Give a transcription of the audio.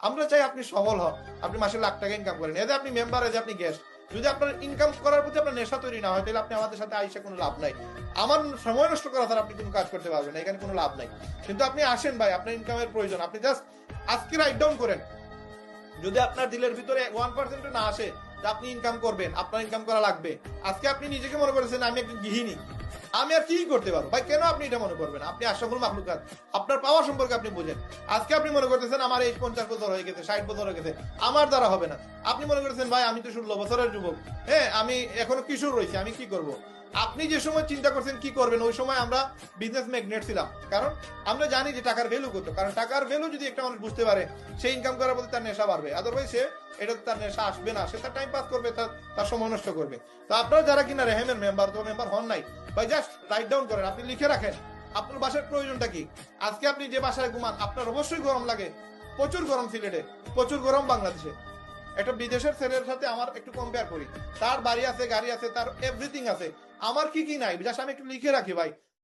আমরা চাই আপনি সফল হন, আপনি মাসে লাখ টাকা ইনকাম করেন, এতে আপনি মেম্বার, এতে আপনি গেস্ট। যদি আপনার ইনকাম করার প্রতি আপনার নেশা তৈরি না হয়, তাহলে আপনি আমাদের সাথে আইসা কোনো লাভ নাই। আমার সময় নষ্ট করা ছাড়া আপনি কোনো কাজ করতে পারবেন না, এখানে কোনো লাভ নাই। কিন্তু আপনি আসেন ভাই, আপনার ইনকামের প্রয়োজন, আপনি জাস্ট আজকে রাইট ডাউন করেন। যদি আপনার দিলের ভিতরে 1% না আসে যে আপনি ইনকাম করবেন, আপনার ইনকাম করা লাগবে, আজকে আপনি নিজেকে মনে করেছেন আমি একজন গৃহিণী, আমি আর কি করতে পারবো ভাই, কেন আপনি এটা মনে করবেন? আপনি আশরাফুল মাখলুকাত, আপনার পাওয়ার সম্পর্কে আপনি বুঝেন। আজকে আপনি মনে করতেছেন আমার এই 50 বছর হয়ে গেছে, 60 বছর হয়ে গেছে, আমার দ্বারা হবে না। আপনি মনে করতেছেন ভাই আমি তো 16 বছরের যুবক, হ্যাঁ আমি এখনো কিশোর রয়েছি, আমি কি করব? আপনি যে সময় চিন্তা করছেন কি করবেন, ওই সময় আমরা বিজনেস ম্যাগনেট ছিলাম, কারণ আমরা জানি যে টাকার ভ্যালু কত। কারণ টাকার ভ্যালু যদি একটা মানুষ বুঝতে পারে, সে ইনকাম করার প্রতি তার নেশা বাড়বে, আদারওয়াইজ সে এটা তার নেশা আসবে না, সে তার টাইম পাস করবে, তার সময় নষ্ট করবে। তো আপনারা যারা কিনা রেহেমের মেম্বার তো মেম্বার হন নাই ভাই, জাস্ট রাইট ডাউন করেন, আপনি লিখে রাখেন আপনার বাসার প্রয়োজনটা কি। আজকে আপনি যে বাসায় ঘুমান, আপনার অবশ্যই গরম লাগে, প্রচুর গরম সিলেটে, প্রচুর গরম বাংলাদেশে। একটা বিদেশের ছেলের সাথে আমার একটু কম্পেয়ার করি, তার বাড়ি আছে, গাড়ি আছে, তার এভরিথিং আছে, আমার কি কি নাই, জাস্ট আমি একটু লিখে রাখি ভাই।